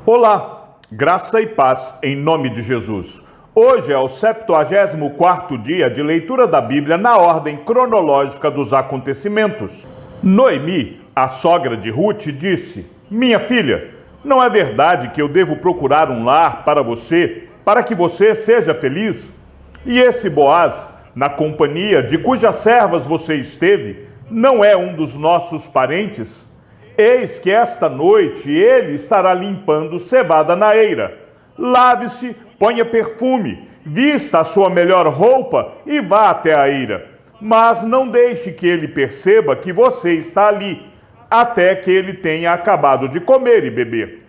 Olá, graça e paz em nome de Jesus. Hoje é o 74º dia de leitura da Bíblia na ordem cronológica dos acontecimentos. Noemi, a sogra de Ruth, disse: "Minha filha, não é verdade que eu devo procurar um lar para você, para que você seja feliz? E esse Boaz, na companhia de cujas servas você esteve, não é um dos nossos parentes? Eis que esta noite ele estará limpando cevada na eira. Lave-se, ponha perfume, vista a sua melhor roupa e vá até a eira. Mas não deixe que ele perceba que você está ali, até que ele tenha acabado de comer e beber.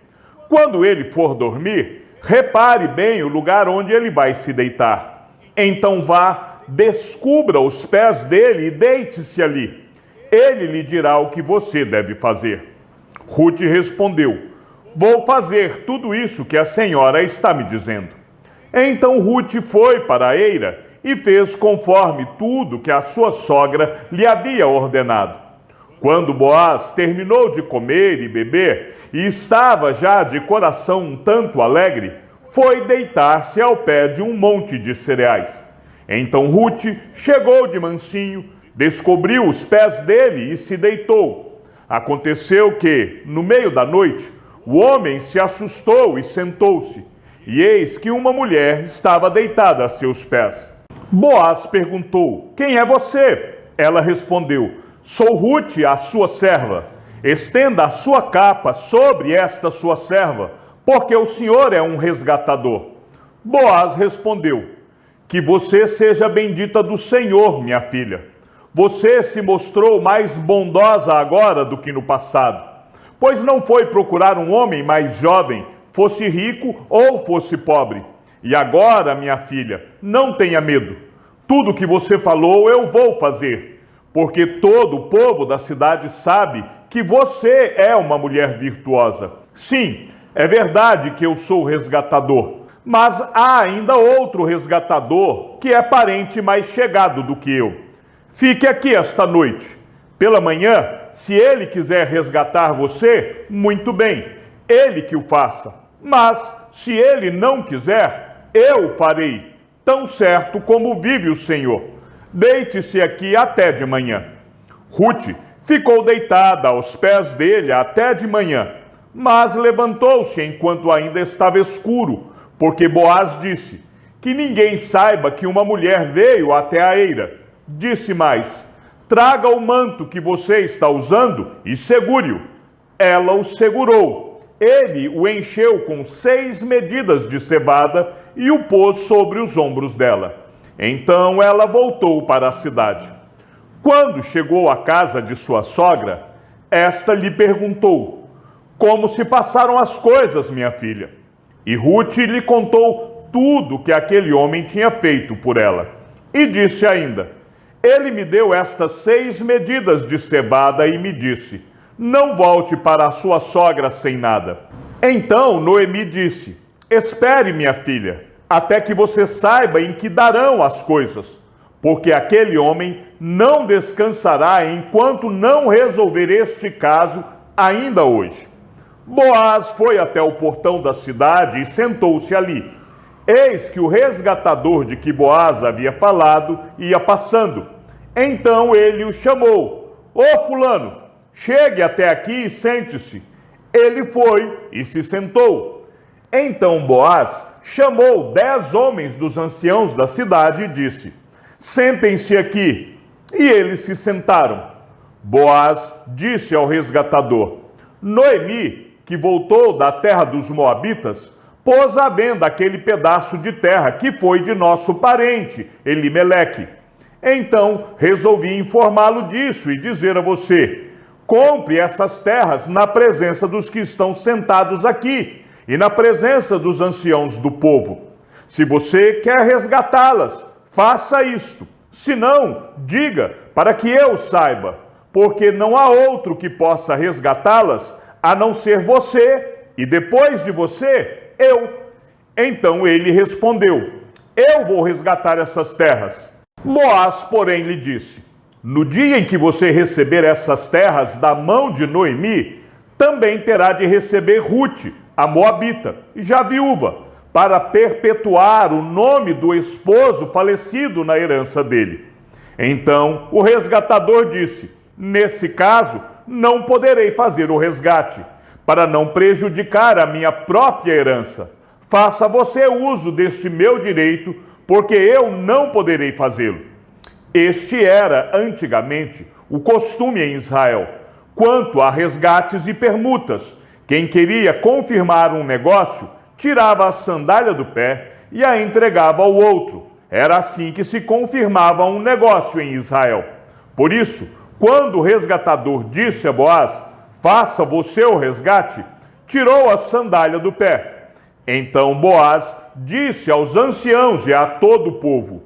Quando ele for dormir, repare bem o lugar onde ele vai se deitar. Então vá, descubra os pés dele e deite-se ali. Ele lhe dirá o que você deve fazer." Ruth respondeu: "Vou fazer tudo isso que a senhora está me dizendo." Então Ruth foi para a eira e fez conforme tudo que a sua sogra lhe havia ordenado. Quando Boaz terminou de comer e beber e estava já de coração um tanto alegre, foi deitar-se ao pé de um monte de cereais. Então Ruth chegou de mansinho, descobriu os pés dele e se deitou. Aconteceu que, no meio da noite, o homem se assustou e sentou-se, e eis que uma mulher estava deitada a seus pés. Boaz perguntou: "Quem é você?" Ela respondeu: "Sou Ruth, a sua serva. Estenda a sua capa sobre esta sua serva, porque o Senhor é um resgatador." Boaz respondeu: "Que você seja bendita do Senhor, minha filha. Você se mostrou mais bondosa agora do que no passado, pois não foi procurar um homem mais jovem, fosse rico ou fosse pobre. E agora, minha filha, não tenha medo. Tudo que você falou eu vou fazer, porque todo o povo da cidade sabe que você é uma mulher virtuosa. Sim, é verdade que eu sou resgatador, mas há ainda outro resgatador que é parente mais chegado do que eu. Fique aqui esta noite. Pela manhã, se ele quiser resgatar você, muito bem, ele que o faça. Mas, se ele não quiser, eu o farei, tão certo como vive o Senhor. Deite-se aqui até de manhã." Ruth ficou deitada aos pés dele até de manhã, mas levantou-se enquanto ainda estava escuro, porque Boaz disse: "Que ninguém saiba que uma mulher veio até a eira." Disse mais: "Traga o manto que você está usando e segure-o." Ela o segurou. Ele o encheu com 6 medidas de cevada e o pôs sobre os ombros dela. Então ela voltou para a cidade. Quando chegou à casa de sua sogra, esta lhe perguntou: "Como se passaram as coisas, minha filha?" E Ruth lhe contou tudo que aquele homem tinha feito por ela. E disse ainda: "Ele me deu estas 6 medidas de cevada e me disse: não volte para a sua sogra sem nada." Então Noemi disse: "Espere, minha filha, até que você saiba em que darão as coisas, porque aquele homem não descansará enquanto não resolver este caso ainda hoje." Boaz foi até o portão da cidade e sentou-se ali. Eis que o resgatador de que Boaz havia falado ia passando. Então ele o chamou: "Ô fulano, chegue até aqui e sente-se." Ele foi e se sentou. Então Boaz chamou 10 homens dos anciãos da cidade e disse: "Sentem-se aqui." E eles se sentaram. Boaz disse ao resgatador: "Noemi, que voltou da terra dos Moabitas, pôs à venda aquele pedaço de terra que foi de nosso parente, Elimeleque. Então resolvi informá-lo disso e dizer a você: compre essas terras na presença dos que estão sentados aqui e na presença dos anciãos do povo. Se você quer resgatá-las, faça isto. Se não, diga, para que eu saiba, porque não há outro que possa resgatá-las a não ser você, e depois de você, eu." Então ele respondeu: "Eu vou resgatar essas terras." Boaz, porém, lhe disse: "No dia em que você receber essas terras da mão de Noemi, também terá de receber Ruth, a moabita, já viúva, para perpetuar o nome do esposo falecido na herança dele. Então o resgatador disse: nesse caso, não poderei fazer o resgate, para não prejudicar a minha própria herança. Faça você uso deste meu direito, porque eu não poderei fazê-lo. Este era, antigamente, o costume em Israel. Quanto a resgates e permutas, quem queria confirmar um negócio, tirava a sandália do pé e a entregava ao outro. Era assim que se confirmava um negócio em Israel. Por isso, quando o resgatador disse a Boaz: faça você o resgate, tirou a sandália do pé. Então Boaz disse aos anciãos e a todo o povo: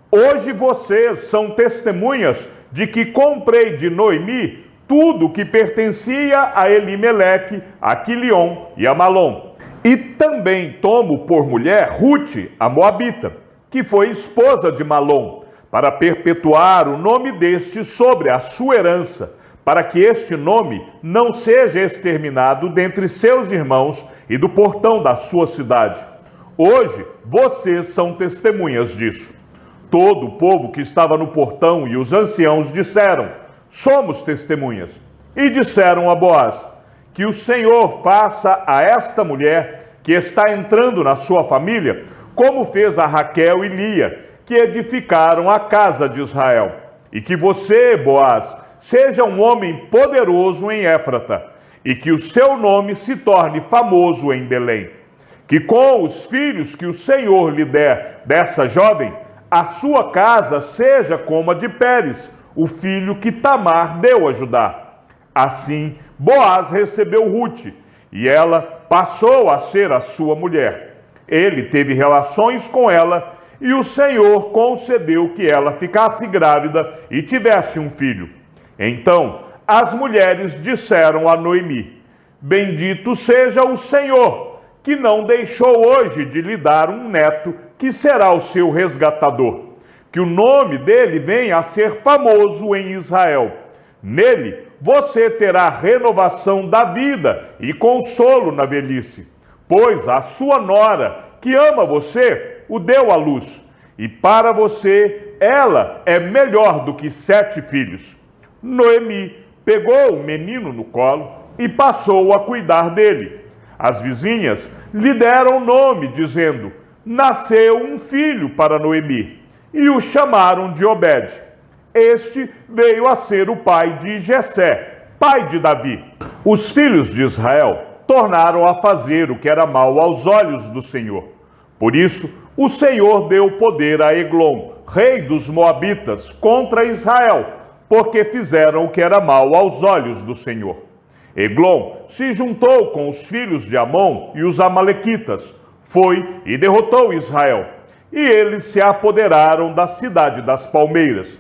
hoje vocês são testemunhas de que comprei de Noemi tudo que pertencia a Elimeleque, a Quilion e a Malom. E também tomo por mulher Rute, a moabita, que foi esposa de Malom, para perpetuar o nome deste sobre a sua herança, para que este nome não seja exterminado dentre seus irmãos e do portão da sua cidade. Hoje vocês são testemunhas disso. Todo o povo que estava no portão e os anciãos disseram: somos testemunhas. E disseram a Boaz: que o Senhor faça a esta mulher que está entrando na sua família, como fez a Raquel e Lia, que edificaram a casa de Israel. E que você, Boaz, seja um homem poderoso em Éfrata, e que o seu nome se torne famoso em Belém. Que com os filhos que o Senhor lhe der dessa jovem, a sua casa seja como a de Pérez, o filho que Tamar deu a Judá. Assim, Boaz recebeu Rute, e ela passou a ser a sua mulher. Ele teve relações com ela, e o Senhor concedeu que ela ficasse grávida e tivesse um filho. Então as mulheres disseram a Noemi: bendito seja o Senhor, que não deixou hoje de lhe dar um neto, que será o seu resgatador. Que o nome dele venha a ser famoso em Israel. Nele você terá renovação da vida e consolo na velhice, pois a sua nora, que ama você, o deu à luz, e para você ela é melhor do que 7 filhos. Noemi pegou o menino no colo e passou a cuidar dele. As vizinhas lhe deram nome, dizendo: nasceu um filho para Noemi, e o chamaram de Obed. Este veio a ser o pai de Jessé, pai de Davi. Os filhos de Israel tornaram a fazer o que era mal aos olhos do Senhor. Por isso, o Senhor deu poder a Eglon, rei dos Moabitas, contra Israel, porque fizeram o que era mal aos olhos do Senhor. Eglon se juntou com os filhos de Amon e os amalequitas, foi e derrotou Israel, e eles se apoderaram da cidade das palmeiras.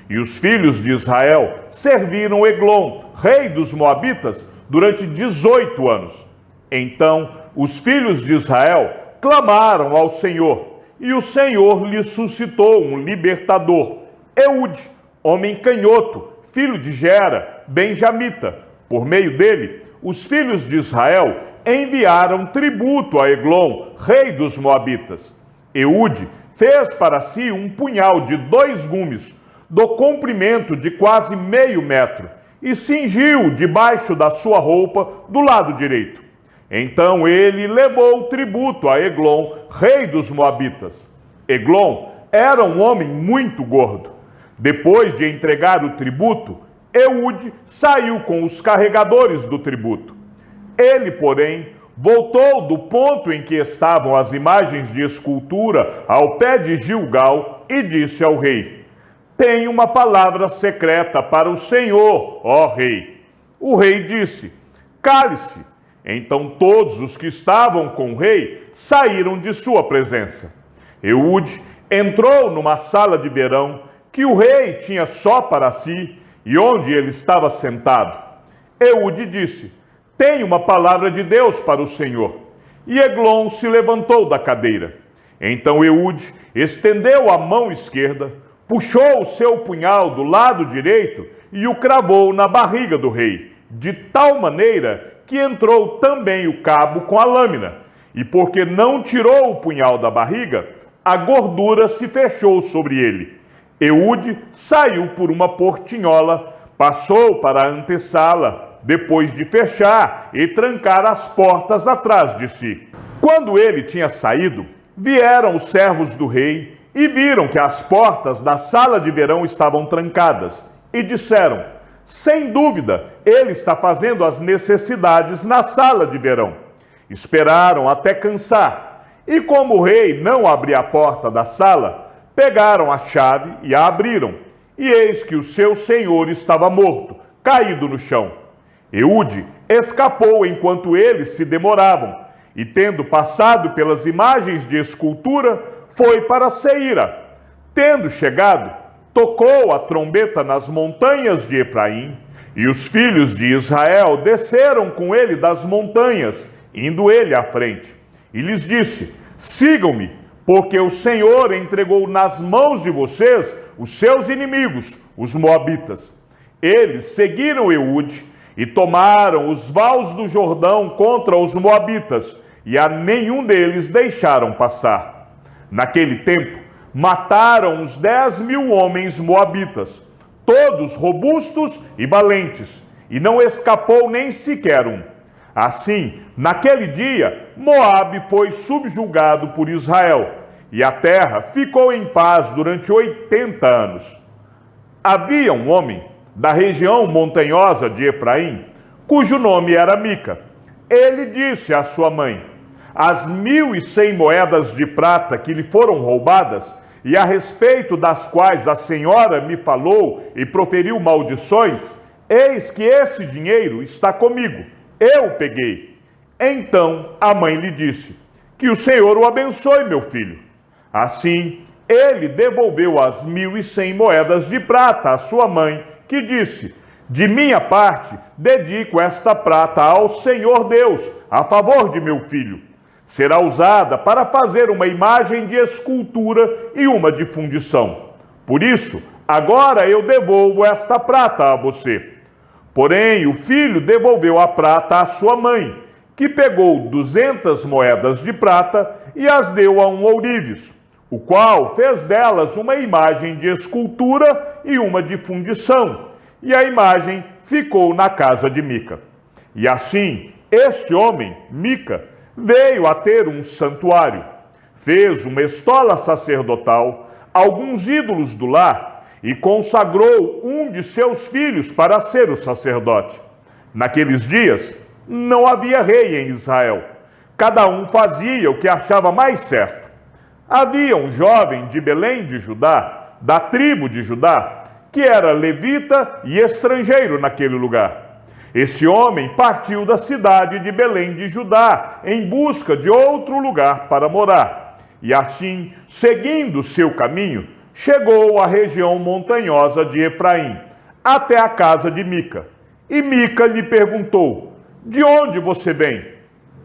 E os filhos de Israel serviram Eglon, rei dos Moabitas, durante 18 anos. Então os filhos de Israel clamaram ao Senhor, e o Senhor lhe suscitou um libertador, Eude, homem canhoto, filho de Gera, benjamita. Por meio dele, os filhos de Israel enviaram tributo a Eglon, rei dos Moabitas. Eude fez para si um punhal de 2 gumes, do comprimento de quase meio metro, e cingiu debaixo da sua roupa do lado direito. Então ele levou o tributo a Eglon, rei dos Moabitas. Eglon era um homem muito gordo. Depois de entregar o tributo, Eude saiu com os carregadores do tributo. Ele, porém, voltou do ponto em que estavam as imagens de escultura ao pé de Gilgal e disse ao rei: tenho uma palavra secreta para o Senhor, ó rei. O rei disse: cale-se. Então todos os que estavam com o rei saíram de sua presença. Eude entrou numa sala de verão que o rei tinha só para si e onde ele estava sentado. Eude disse: tenho uma palavra de Deus para o Senhor. E Eglon se levantou da cadeira. Então Eude estendeu a mão esquerda, puxou o seu punhal do lado direito e o cravou na barriga do rei, de tal maneira que entrou também o cabo com a lâmina, e porque não tirou o punhal da barriga, a gordura se fechou sobre ele. Eude saiu por uma portinhola, passou para a antessala, depois de fechar e trancar as portas atrás de si. Quando ele tinha saído, vieram os servos do rei e viram que as portas da sala de verão estavam trancadas, e disseram: sem dúvida, ele está fazendo as necessidades na sala de verão. Esperaram até cansar, e como o rei não abria a porta da sala, pegaram a chave e a abriram, e eis que o seu senhor estava morto, caído no chão. Eude escapou enquanto eles se demoravam, e tendo passado pelas imagens de escultura, foi para Seira. Tendo chegado, tocou a trombeta nas montanhas de Efraim, e os filhos de Israel desceram com ele das montanhas, indo ele à frente. E lhes disse: sigam-me, porque o Senhor entregou nas mãos de vocês os seus inimigos, os moabitas. Eles seguiram Eude e tomaram os vales do Jordão contra os moabitas, e a nenhum deles deixaram passar. Naquele tempo, mataram uns 10.000 homens moabitas, todos robustos e valentes, e não escapou nem sequer um. Assim, naquele dia, Moabe foi subjugado por Israel, e a terra ficou em paz durante 80 anos. Havia um homem da região montanhosa de Efraim, cujo nome era Mica. Ele disse à sua mãe: as 1.100 moedas de prata que lhe foram roubadas, e a respeito das quais a senhora me falou e proferiu maldições, eis que esse dinheiro está comigo, eu o peguei. Então a mãe lhe disse: que o Senhor o abençoe, meu filho. Assim, ele devolveu as 1.100 moedas de prata à sua mãe, que disse: de minha parte, dedico esta prata ao Senhor Deus, a favor de meu filho. Será usada para fazer uma imagem de escultura e uma de fundição. Por isso, agora eu devolvo esta prata a você. Porém, o filho devolveu a prata à sua mãe, que pegou 200 moedas de prata e as deu a um ourives, o qual fez delas uma imagem de escultura e uma de fundição, e a imagem ficou na casa de Mica. E assim, este homem, Mica, veio a ter um santuário, fez uma estola sacerdotal, alguns ídolos do lar, e consagrou um de seus filhos para ser o sacerdote. Naqueles dias, não havia rei em Israel. Cada um fazia o que achava mais certo. Havia um jovem de Belém de Judá, da tribo de Judá, que era levita e estrangeiro naquele lugar. Esse homem partiu da cidade de Belém de Judá em busca de outro lugar para morar. E assim, seguindo seu caminho, chegou à região montanhosa de Efraim, até a casa de Mica. E Mica lhe perguntou: de onde você vem?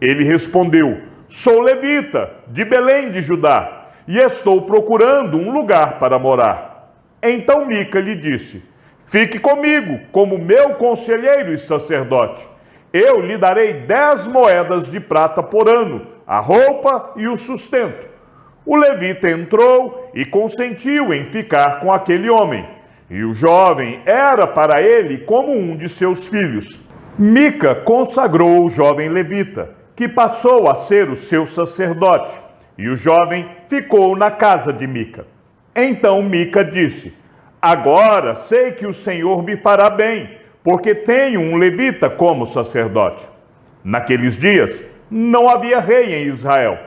Ele respondeu: sou levita, de Belém de Judá, e estou procurando um lugar para morar. Então Mica lhe disse: fique comigo como meu conselheiro e sacerdote. Eu lhe darei 10 moedas de prata por ano, a roupa e o sustento. O levita entrou e consentiu em ficar com aquele homem, e o jovem era para ele como um de seus filhos. Mica consagrou o jovem levita, que passou a ser o seu sacerdote, e o jovem ficou na casa de Mica. Então Mica disse: agora sei que o Senhor me fará bem, porque tenho um levita como sacerdote. Naqueles dias não havia rei em Israel,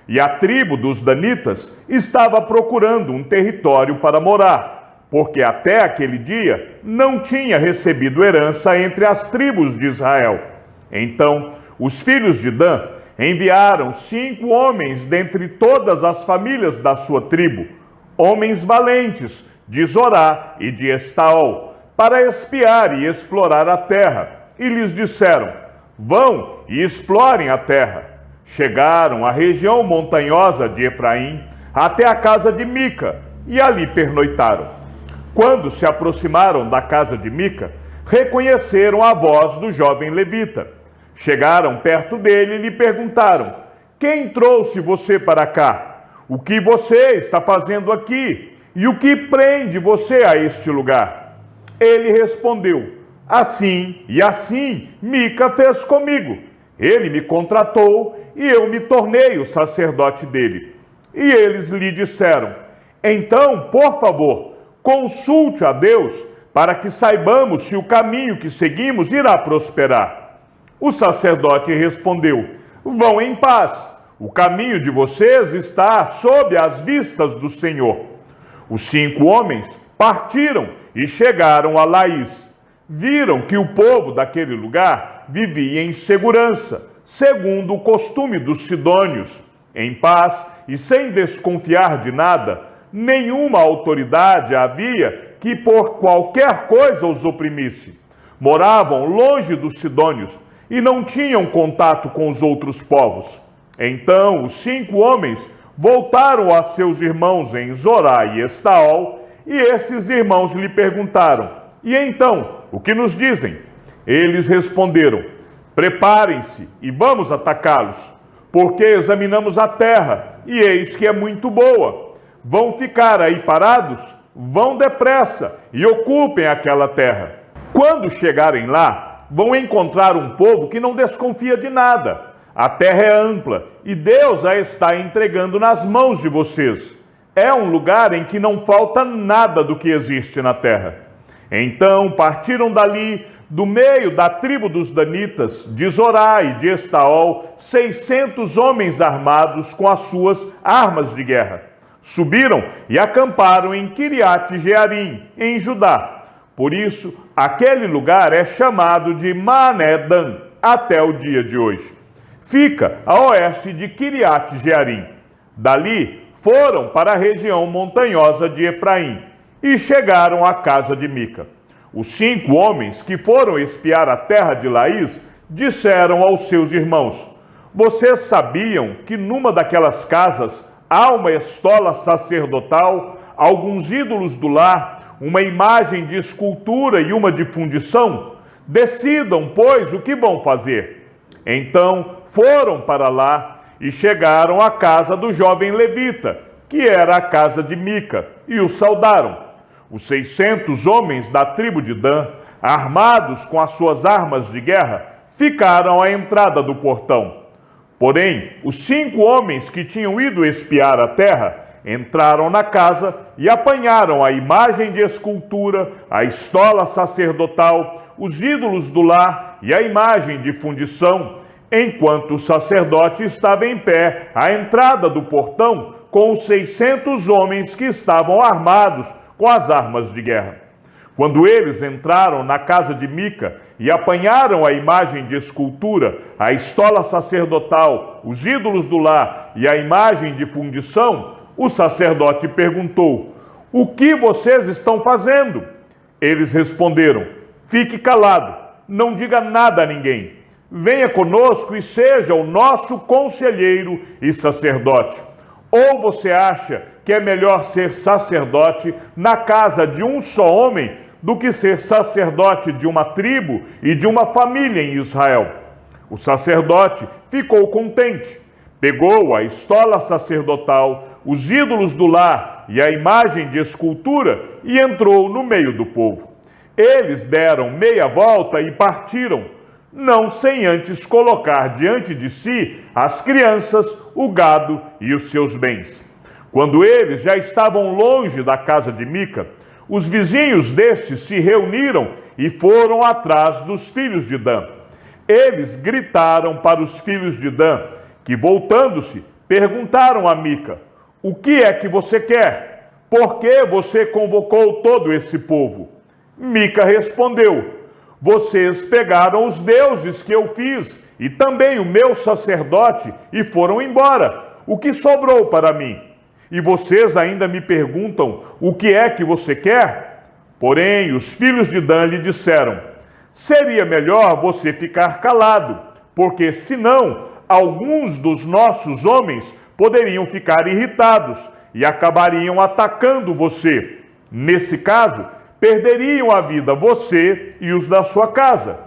e a tribo dos danitas estava procurando um território para morar, porque até aquele dia não tinha recebido herança entre as tribos de Israel. Então os filhos de Dan enviaram 5 homens dentre todas as famílias da sua tribo, homens valentes, de Zorá e de Estaol, para espiar e explorar a terra, e lhes disseram: vão e explorem a terra. Chegaram à região montanhosa de Efraim, até a casa de Mica, e ali pernoitaram. Quando se aproximaram da casa de Mica, reconheceram a voz do jovem levita. Chegaram perto dele e lhe perguntaram: quem trouxe você para cá? O que você está fazendo aqui? E o que prende você a este lugar? Ele respondeu: assim e assim Mica fez comigo. Ele me contratou e eu me tornei o sacerdote dele. E eles lhe disseram: então, por favor, consulte a Deus para que saibamos se o caminho que seguimos irá prosperar. O sacerdote respondeu: vão em paz, o caminho de vocês está sob as vistas do Senhor. Os 5 homens partiram e chegaram a Laís. Viram que o povo daquele lugar vivia em segurança, segundo o costume dos sidônios, em paz e sem desconfiar de nada. Nenhuma autoridade havia que por qualquer coisa os oprimisse. Moravam longe dos sidônios e não tinham contato com os outros povos. Então os 5 homens voltaram a seus irmãos em Zorá e Estaol, e esses irmãos lhe perguntaram: e então, o que nos dizem? Eles responderam: preparem-se e vamos atacá-los, porque examinamos a terra e eis que é muito boa. Vão ficar aí parados? Vão depressa e ocupem aquela terra. Quando chegarem lá, vão encontrar um povo que não desconfia de nada. A terra é ampla e Deus a está entregando nas mãos de vocês. É um lugar em que não falta nada do que existe na terra. Então partiram dali, do meio da tribo dos danitas, de Zorá e de Estaol, 600 homens armados com as suas armas de guerra. Subiram e acamparam em Quiriate-Jearim, em Judá. Por isso, aquele lugar é chamado de Maanedã até o dia de hoje. Fica a oeste de Quiriate-Jearim. Dali foram para a região montanhosa de Efraim e chegaram à casa de Mica. Os 5 homens que foram espiar a terra de Laís disseram aos seus irmãos: vocês sabiam que numa daquelas casas há uma estola sacerdotal, alguns ídolos do lar, uma imagem de escultura e uma de fundição? Decidam, pois, o que vão fazer. Então foram para lá e chegaram à casa do jovem levita, que era a casa de Mica, e o saudaram. Os 600 homens da tribo de Dan, armados com as suas armas de guerra, ficaram à entrada do portão. Porém, os 5 homens que tinham ido espiar a terra entraram na casa e apanharam a imagem de escultura, a estola sacerdotal, os ídolos do lar e a imagem de fundição, enquanto o sacerdote estava em pé à entrada do portão com os 600 homens que estavam armados com as armas de guerra. Quando eles entraram na casa de Mica e apanharam a imagem de escultura, a estola sacerdotal, os ídolos do lar e a imagem de fundição, o sacerdote perguntou: o que vocês estão fazendo? Eles responderam: fique calado, não diga nada a ninguém. Venha conosco e seja o nosso conselheiro e sacerdote. Ou você acha que é melhor ser sacerdote na casa de um só homem do que ser sacerdote de uma tribo e de uma família em Israel? O sacerdote ficou contente, pegou a estola sacerdotal, os ídolos do lar e a imagem de escultura e entrou no meio do povo. Eles deram meia volta e partiram, não sem antes colocar diante de si as crianças, o gado e os seus bens. Quando eles já estavam longe da casa de Mica, os vizinhos destes se reuniram e foram atrás dos filhos de Dan. Eles gritaram para os filhos de Dan, que voltando-se, perguntaram a Mica: o que é que você quer? Por que você convocou todo esse povo? Mica respondeu: vocês pegaram os deuses que eu fiz e também o meu sacerdote e foram embora. O que sobrou para mim? E vocês ainda me perguntam: o que é que você quer? Porém, os filhos de Dan lhe disseram: seria melhor você ficar calado, porque senão alguns dos nossos homens poderiam ficar irritados e acabariam atacando você. Nesse caso, perderiam a vida você e os da sua casa.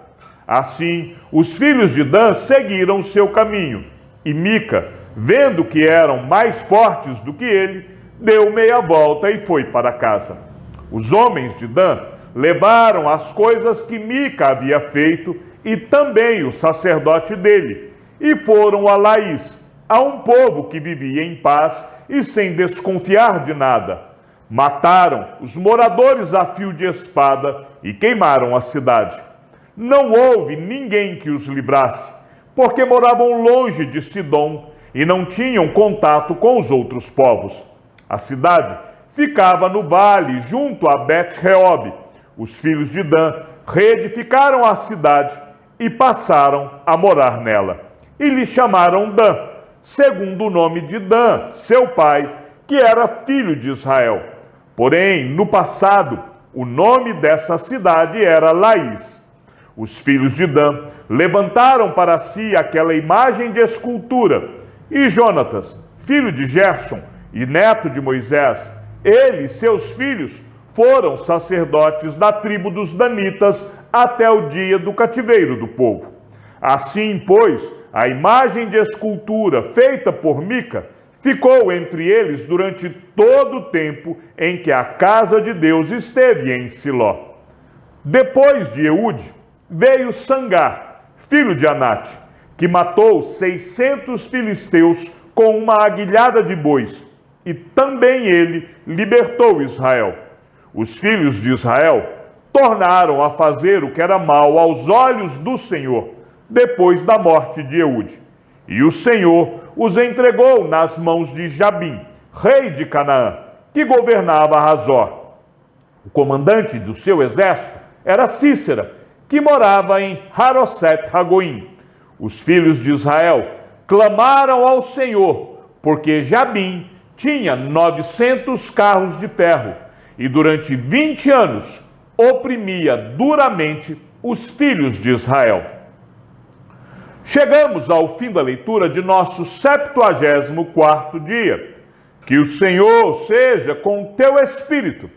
Assim, os filhos de Dan seguiram o seu caminho, e Mica, vendo que eram mais fortes do que ele, deu meia volta e foi para casa. Os homens de Dan levaram as coisas que Mica havia feito e também o sacerdote dele, e foram a Laís, a um povo que vivia em paz e sem desconfiar de nada. Mataram os moradores a fio de espada e queimaram a cidade. Não houve ninguém que os livrasse, porque moravam longe de Sidom e não tinham contato com os outros povos. A cidade ficava no vale, junto a Bet-Reob. Os filhos de Dan reedificaram a cidade e passaram a morar nela. E lhe chamaram Dan, segundo o nome de Dan, seu pai, que era filho de Israel. Porém, no passado, o nome dessa cidade era Laís. Os filhos de Dan levantaram para si aquela imagem de escultura, e Jonatas, filho de Gerson e neto de Moisés, ele e seus filhos foram sacerdotes da tribo dos danitas até o dia do cativeiro do povo. Assim, pois, a imagem de escultura feita por Mica ficou entre eles durante todo o tempo em que a casa de Deus esteve em Siló. Depois de Eude, veio Sangar, filho de Anate, que matou 600 filisteus com uma aguilhada de bois, e também ele libertou Israel. Os filhos de Israel tornaram a fazer o que era mal aos olhos do Senhor, depois da morte de Eude. E o Senhor os entregou nas mãos de Jabim, rei de Canaã, que governava Hazor. O comandante do seu exército era Cícera, que morava em Haroset-Hagoim. Os filhos de Israel clamaram ao Senhor, porque Jabim tinha 900 carros de ferro, e durante 20 anos oprimia duramente os filhos de Israel. Chegamos ao fim da leitura de nosso 74º dia. Que o Senhor seja com o teu espírito,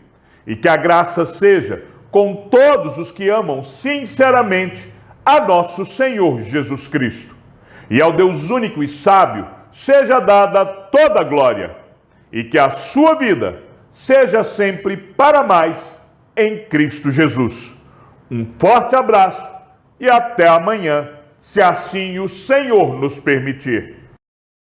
e que a graça seja com todos os que amam sinceramente a nosso Senhor Jesus Cristo. E ao Deus único e sábio seja dada toda a glória, e que a sua vida seja sempre para mais em Cristo Jesus. Um forte abraço e até amanhã, se assim o Senhor nos permitir.